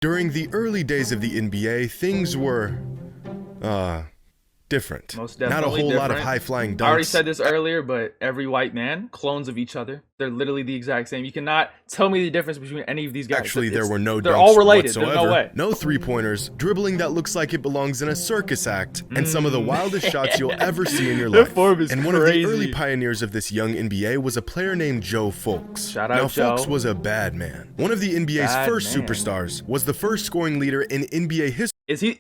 During the early days of the NBA, things were, different. Most Not a definitely whole lot of different. high-flying dunks. I already said this earlier, but every white man, clones of each other. They're literally the exact same. You cannot tell me the difference between any of these guys. Actually, there were no They're dunks all related. whatsoever. There's no way. No three-pointers, dribbling that looks like it belongs in a circus act, and some of the wildest shots you'll ever see in your life. Form is and one crazy. of the early pioneers of this young NBA was a player named Joe Fulks. Shout out now, Joe. Fulks was a bad man. One of the NBA's first superstars, was the first scoring leader in NBA history.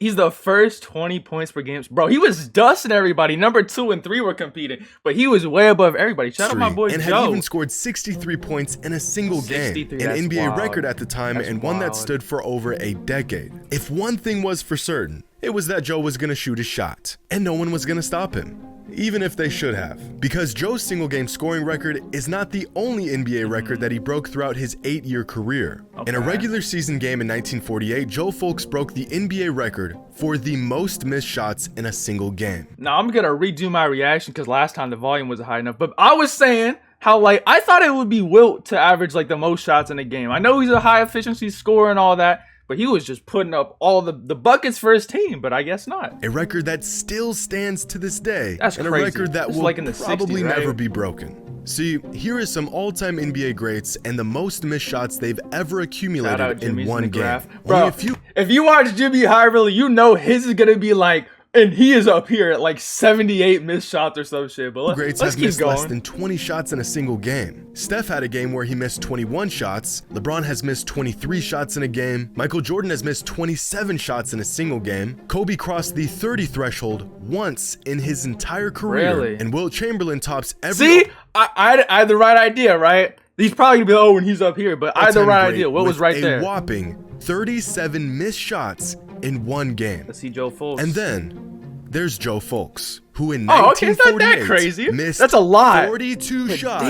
He's the first 20 points per game. Bro, he was dusting everybody. Number 2 and 3 were competing, but he was way above everybody. Shout out my boy and Joe. had even scored 63 points in a single game, an NBA wild. record at the time, and one that stood for over a decade. If one thing was for certain, it was that Joe was going to shoot his shot, and no one was going to stop him. Even if they should have. Because Joe's single game scoring record is not the only NBA record that he broke throughout his 8-year career. In a regular season game in 1948, Joe Fulks broke the NBA record for the most missed shots in a single game. Now I'm gonna redo my reaction because last time the volume wasn't high enough, but I was saying how like I thought it would be Wilt to average like the most shots in a game. I know he's a high efficiency scorer and all that, but he was just putting up all the buckets for his team, but I guess not. A record that still stands to this day. That's and crazy. A record that will like in the probably 60s, right? never be broken. See, here is some all-time NBA greats and the most missed shots they've ever accumulated in one game. Bro, if you watch Jimmy Hyverly, you know his is gonna be like, and he is up here at like 78 missed shots or some shit. But greats let's have keep missed going. less than 20 shots in a single game. Steph had a game where he missed 21 shots. LeBron has missed 23 shots in a game. Michael Jordan has missed 27 shots in a single game. Kobe crossed the 30 threshold once in his entire career. Really? And Wilt Chamberlain tops every... See, I had the right idea, right? He's probably gonna be, oh, when he's up here, but I had the right idea. What was right there? A whopping 37 missed shots in one game. Let's see Joe Fulks. And then there's Joe Fulks, who in okay, it's not that 1948 crazy. missed That's a lot. 42 shots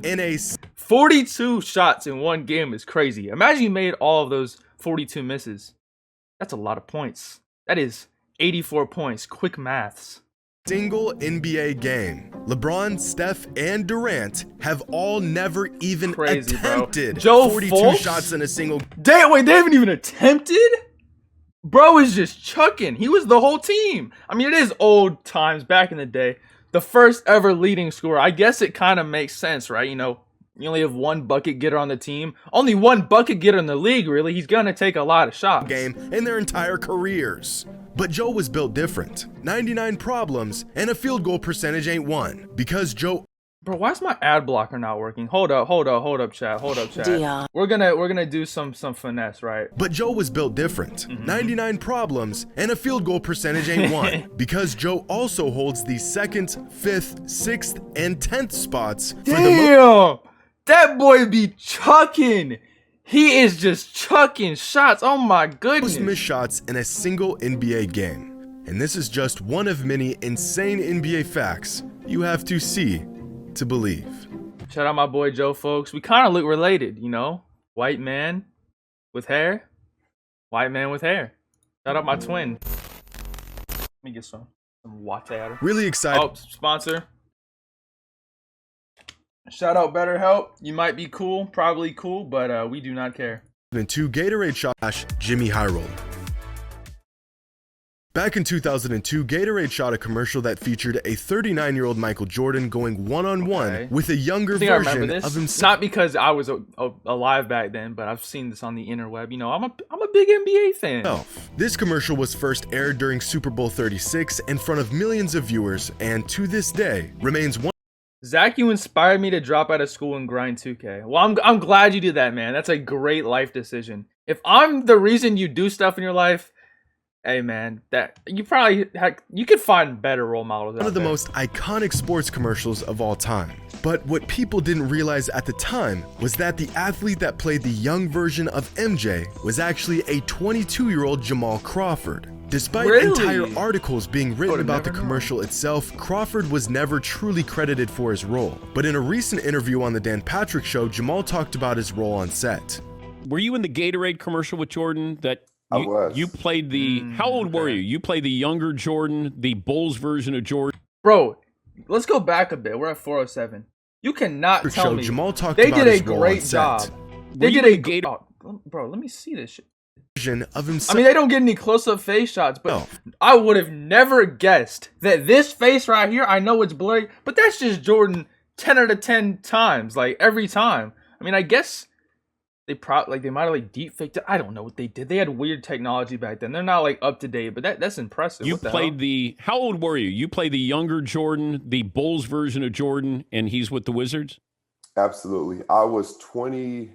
in a 42 shots in one game is crazy. Imagine you made all of those 42 misses. That's a lot of points. That is 84 points. Quick maths. Single NBA game. LeBron, Steph, and Durant have all never even attempted 42 shots in a single. Wait, they haven't even attempted? Bro is just chucking. He was the whole team. I mean, it is old times back in the day. The first ever leading scorer. I guess it kind of makes sense, right? You know, you only have one bucket getter on the team. Only one bucket getter in the league, really. He's going to take a lot of shots. Game in their entire careers. But Joe was built different. 99 problems and a field goal percentage ain't one. Because Joe... Bro, why is my ad blocker not working? Hold up, chat. Dion. We're gonna do some finesse, right? But Joe was built different. 99 problems and a field goal percentage ain't one. Because Joe also holds the 2nd, 5th, 6th, and 10th spots for Damn! That boy be chucking. He is just chucking shots. Oh my goodness. most missed shots in a single NBA game. And this is just one of many insane NBA facts you have to see to believe. Shout out my boy Joe Fulks. We kind of look related, you know? White man with hair. White man with hair. Shout out my twin. Let me get some water. Really excited. Oh, sponsor. Shout out BetterHelp. You might be cool, probably cool, but we do not care. And 2 Gatorade shot Jimmy Hyroll. Back in 2002, Gatorade shot a commercial that featured a 39-year-old Michael Jordan going one-on-one with a younger version of himself. Not because I was alive back then, but I've seen this on the interweb. You know, I'm a big NBA fan. This commercial was first aired during Super Bowl 36 in front of millions of viewers, and to this day remains one. Zach, you inspired me to drop out of school and grind 2K. Well, I'm glad you did that, man. That's a great life decision. If I'm the reason you do stuff in your life, hey man, that you could find better role models. One of the most iconic sports commercials of all time. But what people didn't realize at the time was that the athlete that played the young version of MJ was actually a 22-year-old Jamal Crawford. Despite entire articles being written about the commercial itself, Crawford was never truly credited for his role. But in a recent interview on the Dan Patrick Show, Jamal talked about his role on set. Were you in the Gatorade commercial with Jordan? I was. You played the... How old were you? You played the younger Jordan, the Bulls version of Jordan. Bro, let's go back a bit. We're at 407. You cannot tell me Jamal talked they about did a his role great on set. job. They did a Bro, let me see this shit. of himself. I mean, they don't get any close-up face shots, but No. I would have never guessed that this face right here, I know it's blurry, but that's just Jordan 10 out of 10 times, like every time. I mean, I guess they might have like deep faked it. I don't know what they did. They had weird technology back then. They're not like up to date, but that's impressive. You What the played hell? the. How old were you? You played the younger Jordan, the Bulls version of Jordan, and he's with the Wizards. Absolutely. I was 22,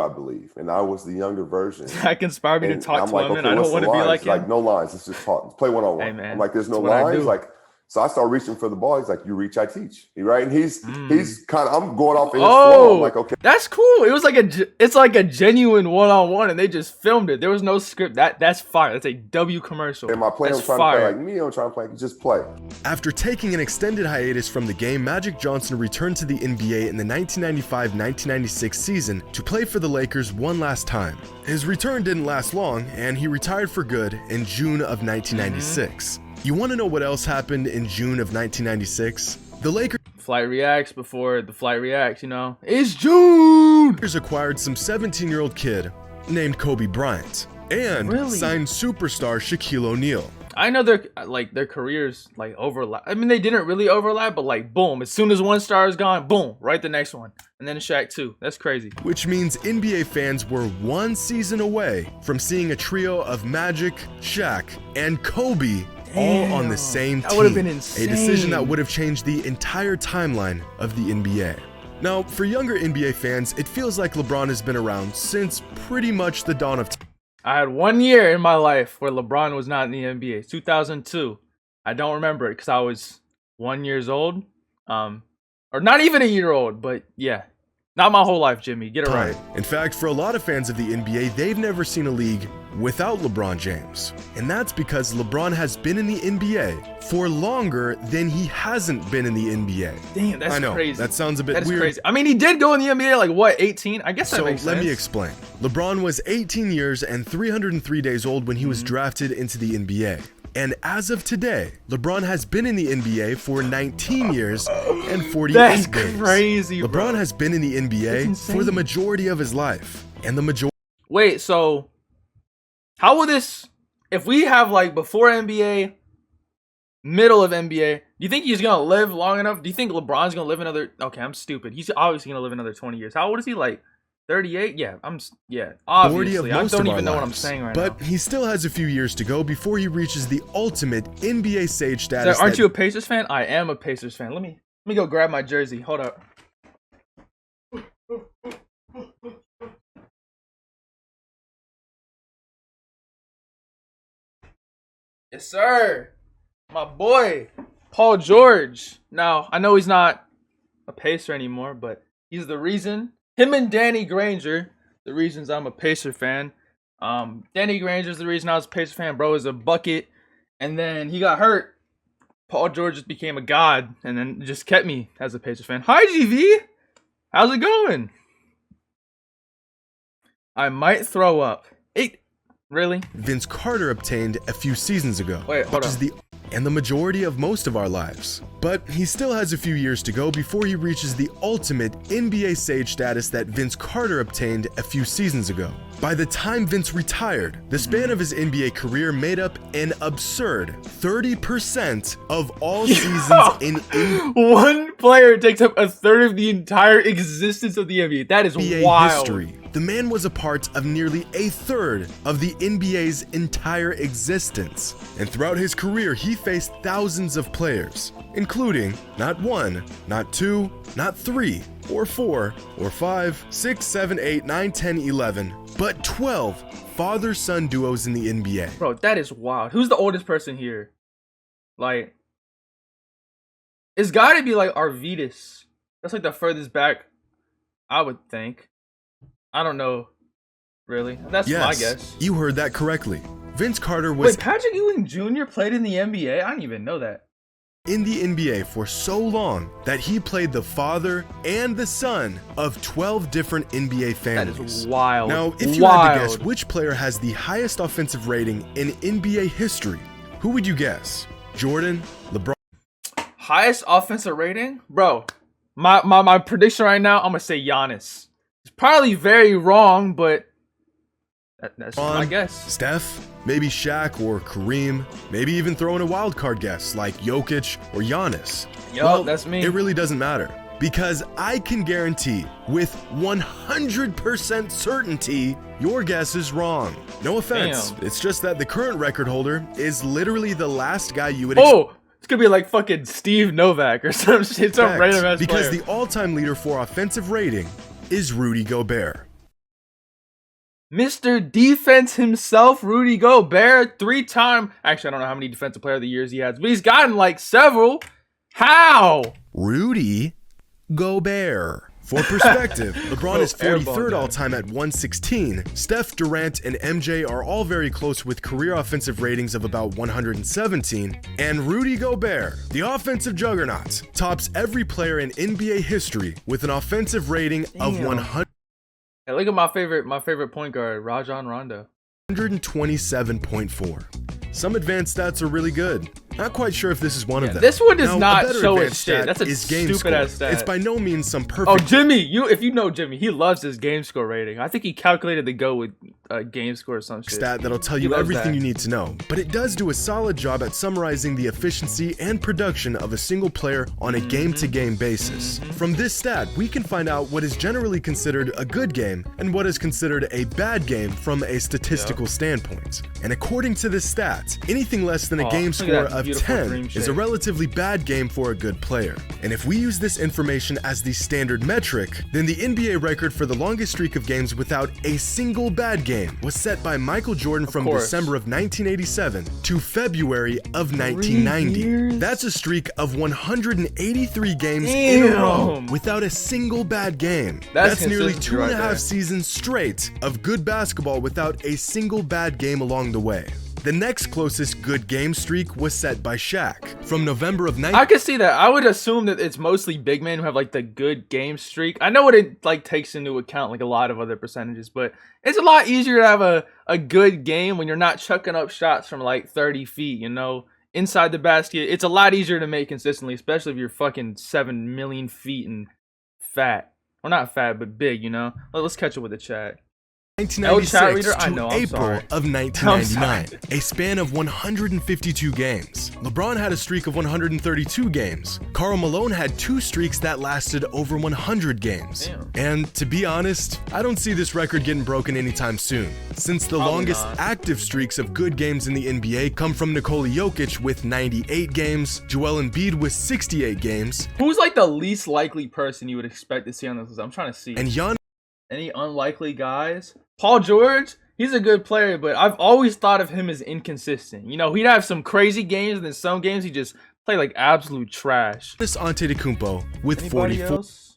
I believe, and I was the younger version. That inspired me to And talk I'm to like, him, okay, and I what's don't the want to be lines? like him. Like, no lines. Let's just talk. Let's play one-on-one. Hey, man, I'm like, there's no that's what I lines. do. Like, so I start reaching for the ball. He's like, you reach, I teach. Right? And he's kind of, I'm going off in his flow. I'm like, okay. That's cool. It was like it's like a genuine one-on-one, and they just filmed it. There was no script. That's fire. That's a W commercial. Am I playing? That's I'm trying fire. to play like me. I'm trying to play. Just play. After taking an extended hiatus from the game, Magic Johnson returned to the NBA in the 1995-1996 season to play for the Lakers one last time. His return didn't last long, and he retired for good in June of 1996. You want to know what else happened in June of 1996? The Lakers Flight reacts before the flight reacts, you know. It's June! acquired some 17-year-old kid named Kobe Bryant and Really? signed superstar Shaquille O'Neal. I know their careers like overlap. I mean, they didn't really overlap, but like boom, as soon as one star is gone, boom, right the next one. And then Shaq too. That's crazy. Which means NBA fans were one season away from seeing a trio of Magic, Shaq, and Kobe all on the same team. That would've been insane. A decision that would have changed the entire timeline of the NBA. Now, for younger NBA fans, it feels like LeBron has been around since pretty much the dawn of time. I had 1 year in my life where LeBron was not in the NBA. 2002. I don't remember it because I was 1 year old. Or not even a year old, but yeah. Not my whole life, Jimmy. Get it right. In fact, for a lot of fans of the NBA, they've never seen a league without LeBron James. And that's because LeBron has been in the NBA for longer than he hasn't been in the NBA. Damn, that's I know, crazy. that sounds a bit That is weird. crazy. I mean, he did go in the NBA like what, 18? I guess that So makes sense. let me explain. LeBron was 18 years and 303 days old when he was drafted into the NBA. And as of today, LeBron has been in the NBA for 19 years and 48 That's days. crazy, bro. LeBron has been in the That's NBA insane. for the majority of his life. And the majority Wait, so how will this, if we have like before NBA, middle of NBA, do you think he's gonna live long enough? Do you think LeBron's gonna live another? Okay, I'm stupid. He's obviously gonna live another 20 years. How old is he? Like 38? Yeah, obviously. I don't even know what I'm saying right but now. he still has a few years to go before he reaches the ultimate NBA sage status. So, aren't that- you a Pacers fan? I am a Pacers fan. Let me go grab my jersey. Hold up. Yes, sir. My boy, Paul George. Now, I know he's not a Pacer anymore, but he's the reason. Him and Danny Granger, the reasons I'm a Pacer fan. Danny Granger's the reason I was a Pacer fan. Bro is a bucket. And then he got hurt. Paul George just became a god and then just kept me as a Pacers fan. Hi, GV. How's it going? I might throw up. Hey, really? Vince Carter obtained a few seasons ago, Wait, hold which is on. the majority of most of our lives. But he still has a few years to go before he reaches the ultimate NBA sage status that Vince Carter obtained a few seasons ago. By the time Vince retired, the span of his NBA career made up an absurd 30% of all seasons in One player takes up a third of the entire existence of the NBA. That is NBA wild. history. The man was a part of nearly a third of the NBA's entire existence. And throughout his career, he faced thousands of players, including not one, not two, not three, or four, or 5, 6, 7, 8, 9, 10, 11, but 12 father-son duos in the NBA. Bro, that is wild. Who's the oldest person here? Like, it's gotta be like Arvidas. That's like the furthest back, I would think. I don't know, really. That's my guess. You heard that correctly. Vince Carter was Wait, Patrick Ewing Jr. played in the NBA? I didn't even know that. in the NBA for so long that he played the father and the son of 12 different NBA That families. is wild. Now, if you had to guess which player has the highest offensive rating in NBA history, who would you guess? Jordan, LeBron? Highest offensive rating? Bro, my prediction right now, I'm gonna say Giannis. It's probably very wrong, but That's my guess. Steph, maybe Shaq or Kareem, maybe even throw in a wild card guess like Jokic or Giannis. Yo, that's me. It really doesn't matter because I can guarantee with 100% certainty your guess is wrong. No offense. Damn. It's just that the current record holder is literally the last guy you would Oh, it's gonna be like fucking Steve Novak or some shit, some random ass because player. the all-time leader for offensive rating is Rudy Gobert. Mr. Defense himself, Rudy Gobert, 3-time. Actually, I don't know how many defensive player of the years he has, but he's gotten like several. How? Rudy Gobert. For perspective, LeBron is airball 43rd guy. all-time at 116. Steph, Durant, and MJ are all very close with career offensive ratings of about 117. And Rudy Gobert, the offensive juggernaut, tops every player in NBA history with an offensive rating of 100. Hey, look at my favorite point guard, Rajon Rondo. 127.4. Some advanced stats are really good. Not quite sure if this is one of them. This one does Now, a not better show its advanced shit. stat That's a is game stupid score. ass stat. It's by no means some perfect. Oh, Jimmy, if you know Jimmy, he loves his game score rating. I think he calculated the go with game score or some shit. Stat that'll tell He you loves everything that. you need to know, but it does do a solid job at summarizing the efficiency and production of a single player on a game-to-game basis. From this stat, we can find out what is generally considered a good game and what is considered a bad game from a statistical standpoint. And according to this stat, anything less than a game look score at that of beautiful 10 dream is shape. a relatively bad game for a good player. And if we use this information as the standard metric, then the NBA record for the longest streak of games without a single bad game was set by Michael Jordan from course. December of 1987 to February of 1990. years? That's a streak of 183 games in a row Damn. without a single bad game. That's nearly consistency 2.5 right there. seasons straight of good basketball without a single bad game along the way. The next closest good game streak was set by Shaq from November of I could see that. I would assume that it's mostly big men who have like the good game streak. I know what it like takes into account like a lot of other percentages, but it's a lot easier to have a good game when you're not chucking up shots from like 30 feet, you know, inside the basket. It's a lot easier to make consistently, especially if you're fucking 7 million feet and fat. Well, not fat, but big, you know. Let's catch up with the chat. 1996 I know, to I'm April sorry. of 1999, a span of 152 games. LeBron had a streak of 132 games. Karl Malone had 2 streaks that lasted over 100 games. Damn. And to be honest, I don't see this record getting broken anytime soon, since the Probably longest not. active streaks of good games in the NBA come from Nikola Jokic with 98 games, Joel Embiid with 68 games, Who's like the least likely person you would expect to see on this list? I'm trying to see. and Giannis Any unlikely guys? Paul George, he's a good player, but I've always thought of him as inconsistent. You know, he'd have some crazy games, and then some games he just play like absolute trash. Antetokounmpo with Anybody 44 else?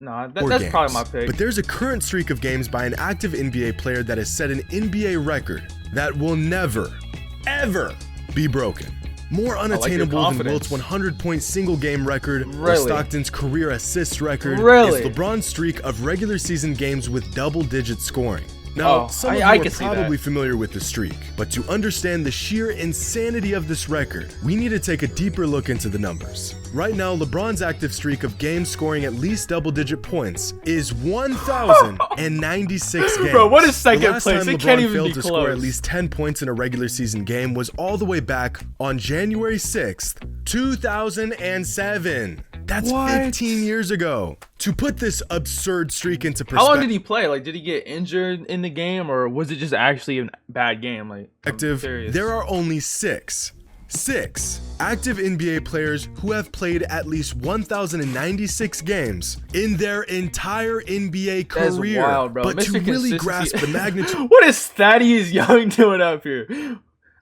Nah, that's games. probably my pick. But there's a current streak of games by an active NBA player that has set an NBA record that will never, ever be broken. More unattainable than confidence. Wilt's 100-point single-game record or Really? Stockton's career assist record Really? is LeBron's streak of regular season games with double-digit scoring. Now, Oh, some of I you are can see probably that. familiar with the streak, but to understand the sheer insanity of this record, we need to take a deeper look into the numbers. Right now, LeBron's active streak of games scoring at least double-digit points is 1,096 games. Bro, what is second The last place? time It can't LeBron even failed be to score at close. least 10 points in a regular season game was all the way back on January 6th, 2007. That's What? 15 years ago. To put this absurd streak into How long did perspective, he play? Like, did he get injured in the game, or was it just actually a bad game? Like, I'm curious. there are only six active NBA players who have played at least 1,096 games in their entire NBA That's career. wild, bro. But to Mr. really Consistency- grasp the magnitude What is Thaddeus Young doing up here?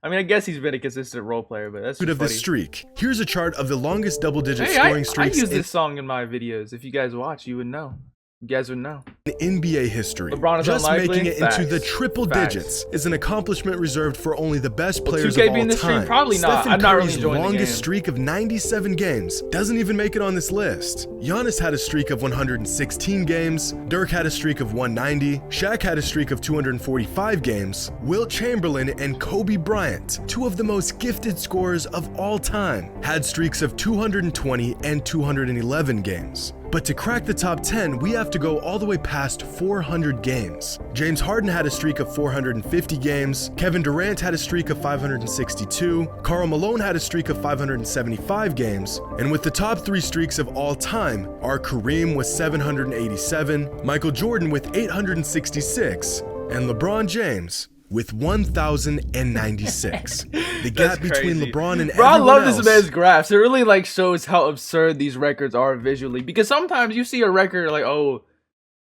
I mean, I guess he's been a consistent role player, but that's just of the funny. streak, here's a chart of the longest double-digit Hey, scoring I streaks use in this song in my videos. If you guys watch, you would know. You guys would know. NBA history. LeBron is Just unlikely? making it into the Facts. triple Facts. digits is an accomplishment reserved for only the best players 2K of all being the streak? time. Probably not. Stephen I'm not really Curry's enjoying the longest game. streak of 97 games doesn't even make it on this list. Giannis had a streak of 116 games. Dirk had a streak of 190. Shaq had a streak of 245 games. Wilt Chamberlain and Kobe Bryant, 2 of the most gifted scorers of all time, had streaks of 220 and 211 games. But to crack the top 10, we have to go all the way past 400 games. James Harden had a streak of 450 games, Kevin Durant had a streak of 562, Karl Malone had a streak of 575 games, and with the top 3 streaks of all time are Kareem with 787, Michael Jordan with 866, and LeBron James with 1,096. The gap between LeBron and Bro, I everyone love else. this man's graphs. It really like shows how absurd these records are visually. Because sometimes you see a record like, oh,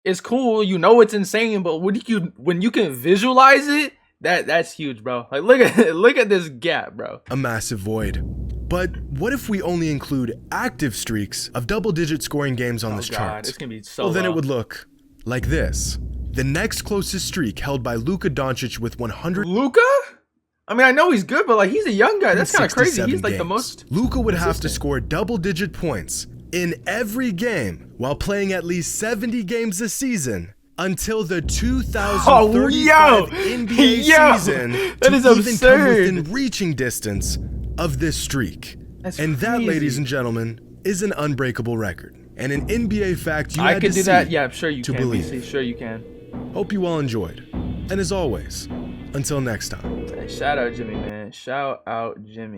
it's cool, you know it's insane, but when you can visualize it, that's huge, bro. Like look at this gap, bro. A massive void. But what if we only include active streaks of double-digit scoring games on this chart? It's gonna be so well, then low. it would look like this. The next closest streak held by Luka Doncic with 100. Luka? I mean, I know he's good, but like he's a young guy. That's kind of crazy. 67 He's like the games. most. Luka would have to consistent. score double-digit points in every game while playing at least 70 games a season until the 2035 NBA season that to is even absurd. come within reaching distance of this streak. That's and that, crazy. ladies and gentlemen, is an unbreakable record. And an NBA fact you I had could to do that. see Yeah, I'm sure you to can. believe. BC. Sure you can. Hope you all enjoyed. And as always, until next time. Hey, shout out Jimmy, man. Shout out Jimmy.